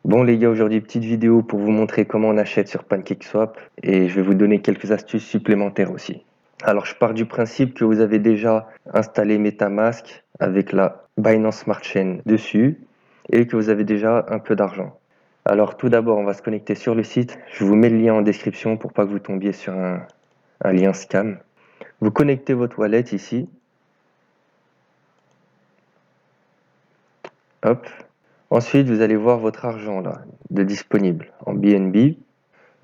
Bon les gars, aujourd'hui petite vidéo pour vous montrer comment on achète sur PancakeSwap et je vais vous donner quelques astuces supplémentaires aussi. Alors je pars du principe que vous avez déjà installé MetaMask avec la Binance Smart Chain dessus et que vous avez déjà un peu d'argent. Alors tout d'abord on va se connecter sur le site, je vous mets le lien en description pour pas que vous tombiez sur un lien scam. Vous connectez votre wallet ici. Hop. Ensuite vous allez voir votre argent là de disponible en BNB.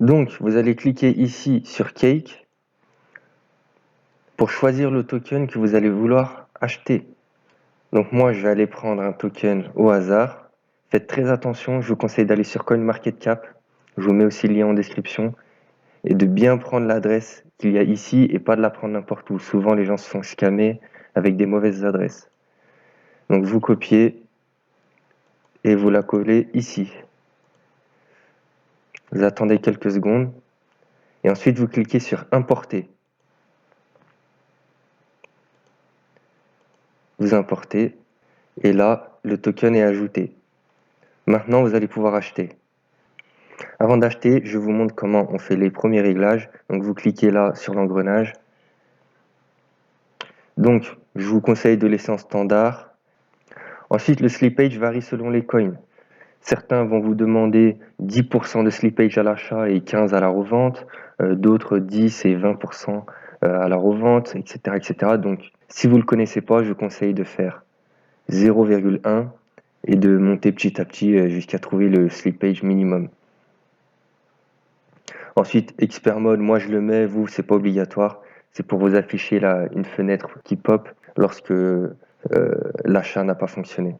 Donc, vous allez cliquer ici sur Cake pour choisir le token que vous allez vouloir acheter. Donc moi, je vais aller prendre un token au hasard. Faites très attention, je vous conseille d'aller sur CoinMarketCap. Je vous mets aussi le lien en description. Et de bien prendre l'adresse qu'il y a ici et pas de la prendre n'importe où. Souvent, les gens se font scammer avec des mauvaises adresses. Donc vous copiez et vous la collez ici. Vous attendez quelques secondes. Et ensuite, vous cliquez sur Importer. Vous importez. Et là, le token est ajouté. Maintenant, vous allez pouvoir acheter. Avant d'acheter, je vous montre comment on fait les premiers réglages. Donc, vous cliquez là sur l'engrenage. Donc, je vous conseille de laisser en standard. Ensuite, le slippage varie selon les coins. Certains vont vous demander 10% de slippage à l'achat et 15% à la revente. D'autres 10 et 20% à la revente, etc., etc. Donc, si vous ne le connaissez pas, je vous conseille de faire 0,1 et de monter petit à petit jusqu'à trouver le slippage minimum. Ensuite, expert mode, moi je le mets, vous, c'est pas obligatoire. C'est pour vous afficher là une fenêtre qui pop lorsque l'achat n'a pas fonctionné.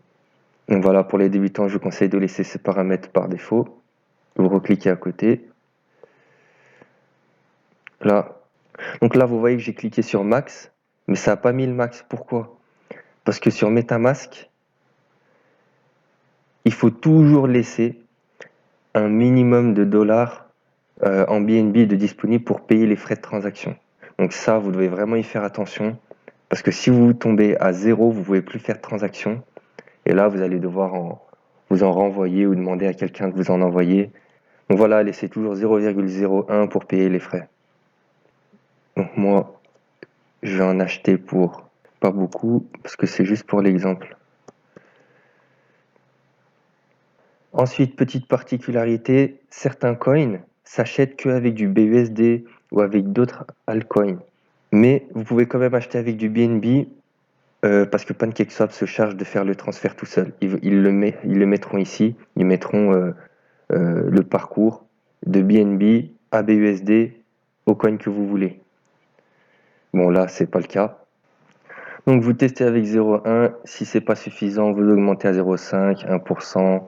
Donc voilà, pour les débutants, je vous conseille de laisser ces paramètres par défaut. Vous recliquez à côté. Là. Donc là, vous voyez que j'ai cliqué sur max, mais ça n'a pas mis le max. Pourquoi? Parce que sur MetaMask, il faut toujours laisser un minimum de dollars en BNB de disponible pour payer les frais de transaction. Donc ça, vous devez vraiment y faire attention parce que si vous tombez à 0, vous ne pouvez plus faire de transaction et là, vous allez devoir vous en renvoyer ou demander à quelqu'un de vous en envoyer. Donc voilà, laissez toujours 0,01 pour payer les frais. Donc moi, je vais en acheter pour pas beaucoup parce que c'est juste pour l'exemple. Ensuite, petite particularité, certains coins s'achètent qu'avec du BUSD ou avec d'autres altcoins. Mais vous pouvez quand même acheter avec du BNB parce que PancakeSwap se charge de faire le transfert tout seul. Ils le mettront ici, ils mettront le parcours de BNB à BUSD au coin que vous voulez. Bon là, c'est pas le cas. Donc vous testez avec 0,1, si c'est pas suffisant, vous augmentez à 0,5, 1%,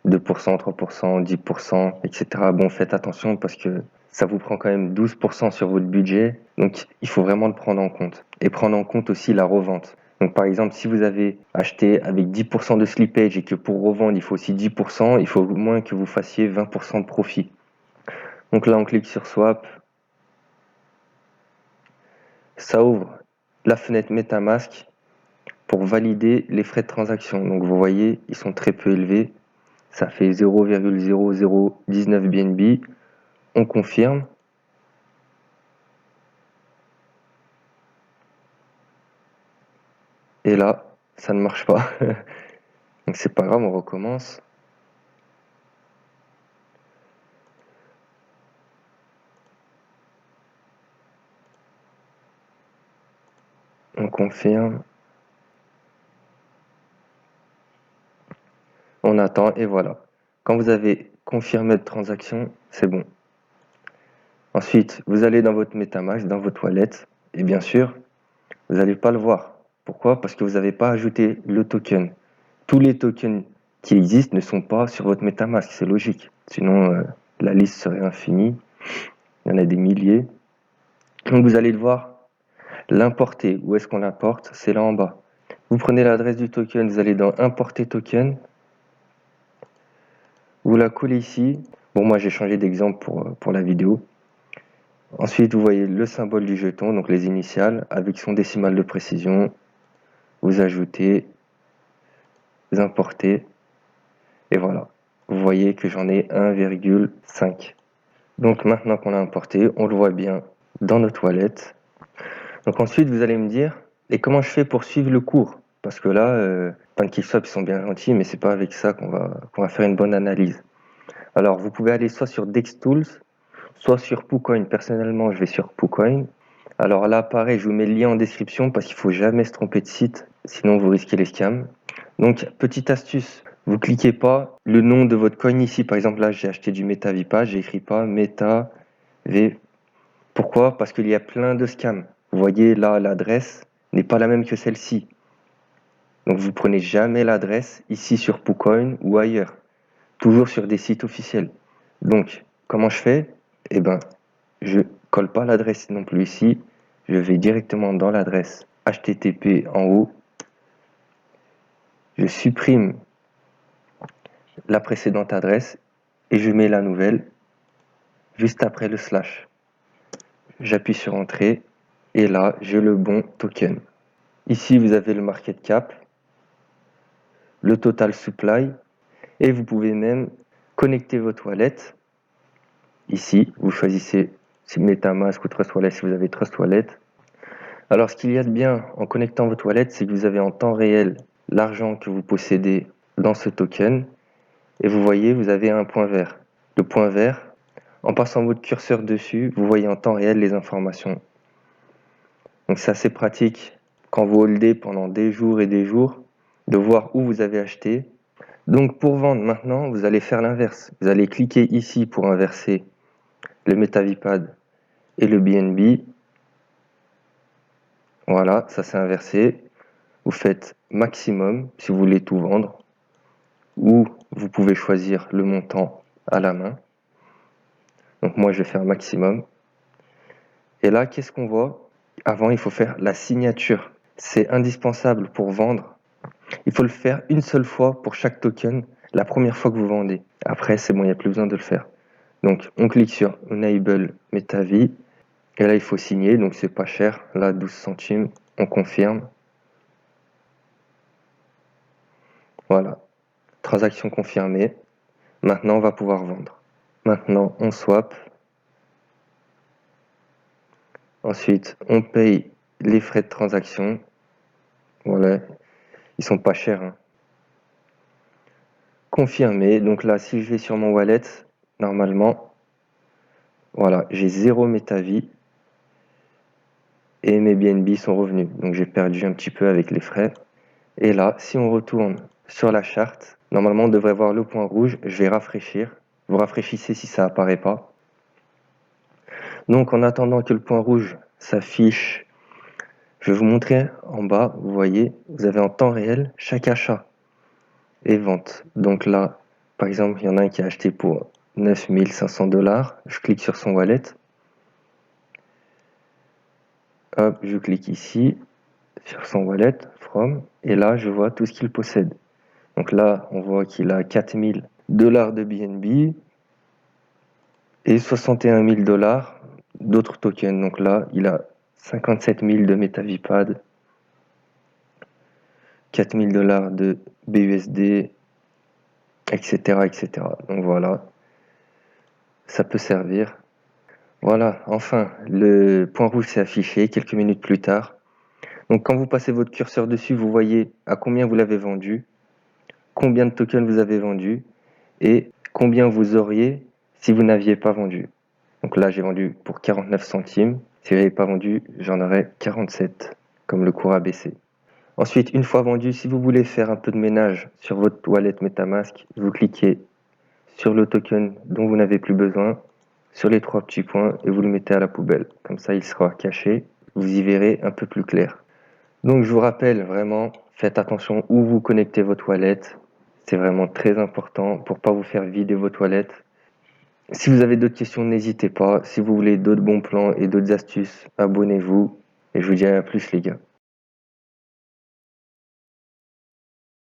2%, 3%, 10%, etc. Bon, faites attention parce que ça vous prend quand même 12% sur votre budget. Donc, il faut vraiment le prendre en compte. Et prendre en compte aussi la revente. Donc, par exemple, si vous avez acheté avec 10% de slippage et que pour revendre, il faut aussi 10%, il faut au moins que vous fassiez 20% de profit. Donc là, on clique sur Swap. Ça ouvre la fenêtre MetaMask pour valider les frais de transaction. Donc, vous voyez, ils sont très peu élevés. Ça fait 0,0019 BNB. On confirme. Et là, ça ne marche pas. Donc c'est pas grave, on recommence. On confirme. On attend et voilà. Quand vous avez confirmé de transaction, c'est bon. Ensuite, vous allez dans votre MetaMask, dans votre wallet, et bien sûr, vous n'allez pas le voir. Pourquoi? Parce que vous n'avez pas ajouté le token. Tous les tokens qui existent ne sont pas sur votre MetaMask, c'est logique. Sinon, la liste serait infinie. Il y en a des milliers. Donc vous allez le voir, l'importer. Où est-ce qu'on l'importe? C'est là en bas. Vous prenez l'adresse du token, vous allez dans Importer token. Vous la collez ici. Bon, moi j'ai changé d'exemple pour la vidéo. Ensuite, vous voyez le symbole du jeton, donc les initiales, avec son décimal de précision. Vous ajoutez, vous importez, et voilà. vous voyez que j'en ai 1,5. Donc maintenant qu'on l'a importé, on le voit bien dans nos toilettes. Donc ensuite, vous allez me dire, et comment je fais pour suivre le cours? Parce que là, PancakeSwap, ils sont bien gentils, mais c'est pas avec ça qu'on va faire une bonne analyse. Alors, vous pouvez aller soit sur DexTools, soit sur PooCoin. Personnellement, je vais sur PooCoin. Alors là, pareil, je vous mets le lien en description parce qu'il faut jamais se tromper de site, sinon vous risquez les scams. Donc, petite astuce, vous cliquez pas le nom de votre coin ici. Par exemple, là, j'ai acheté du MetaVipa, j'écris pas MetaV. Pourquoi? Parce qu'il y a plein de scams. Vous voyez là, l'adresse n'est pas la même que celle-ci. Donc, vous prenez jamais l'adresse ici sur PooCoin ou ailleurs. Toujours sur des sites officiels. Donc, comment je fais? Eh ben, je colle pas l'adresse non plus ici. Je vais directement dans l'adresse HTTP en haut. Je supprime la précédente adresse et je mets la nouvelle juste après le slash. J'appuie sur Entrée et là, j'ai le bon token. Ici, vous avez le market cap, le total supply et vous pouvez même connecter votre wallet. Ici, vous choisissez MetaMask ou Trust Wallet si vous avez Trust Wallet. Alors, ce qu'il y a de bien en connectant votre wallet, c'est que vous avez en temps réel l'argent que vous possédez dans ce token. Et vous voyez, vous avez un point vert. Le point vert, en passant votre curseur dessus, vous voyez en temps réel les informations. Donc c'est assez pratique quand vous holdez pendant des jours et des jours, de voir où vous avez acheté. Donc pour vendre maintenant, vous allez faire l'inverse. Vous allez cliquer ici pour inverser le MetaVipad et le BNB. Voilà, ça s'est inversé. Vous faites maximum si vous voulez tout vendre. Ou vous pouvez choisir le montant à la main. Donc moi je vais faire maximum. Et là, qu'est-ce qu'on voit? Avant, il faut faire la signature. C'est indispensable pour vendre. Il faut le faire une seule fois pour chaque token, la première fois que vous vendez. Après, c'est bon, il n'y a plus besoin de le faire. Donc, on clique sur Enable MetaV. Et là, il faut signer, donc c'est pas cher. Là, 12 centimes, on confirme. Voilà. Transaction confirmée. Maintenant, on va pouvoir vendre. Maintenant, on swap. Ensuite, on paye les frais de transaction. Voilà. Ils sont pas chers, hein. Confirmé. Donc là, si je vais sur mon wallet, normalement, voilà, j'ai 0 MetaV et mes BNB sont revenus. Donc j'ai perdu un petit peu avec les frais. Et là, si on retourne sur la charte, normalement, on devrait voir le point rouge. Je vais rafraîchir. Vous rafraîchissez si ça apparaît pas. Donc en attendant que le point rouge s'affiche, je vais vous montrer en bas. Vous voyez, vous avez en temps réel chaque achat et vente. Donc là, par exemple, il y en a un qui a acheté pour 9500 $. Je clique sur son wallet. Hop, je clique ici sur son wallet, From, et là, je vois tout ce qu'il possède. Donc là, on voit qu'il a 4000 $ de BNB et 61 000 $ d'autres tokens. Donc là, il a 57 000 de MetaVipad, 4000 $ de BUSD, etc., etc. Donc voilà, ça peut servir. Voilà, enfin, le point rouge s'est affiché quelques minutes plus tard. Donc quand vous passez votre curseur dessus, vous voyez à combien vous l'avez vendu, combien de tokens vous avez vendu et combien vous auriez si vous n'aviez pas vendu. Donc là, j'ai vendu pour 49 centimes. Si je n'avais pas vendu, j'en aurais 47, comme le cours a baissé. Ensuite, une fois vendu, si vous voulez faire un peu de ménage sur votre wallet MetaMask, vous cliquez sur le token dont vous n'avez plus besoin, sur les 3 petits points et vous le mettez à la poubelle. Comme ça, il sera caché. Vous y verrez un peu plus clair. Donc, je vous rappelle vraiment, faites attention où vous connectez votre wallet. C'est vraiment très important pour pas vous faire vider votre wallet. Si vous avez d'autres questions, n'hésitez pas. Si vous voulez d'autres bons plans et d'autres astuces, abonnez-vous. Et je vous dis à plus les gars.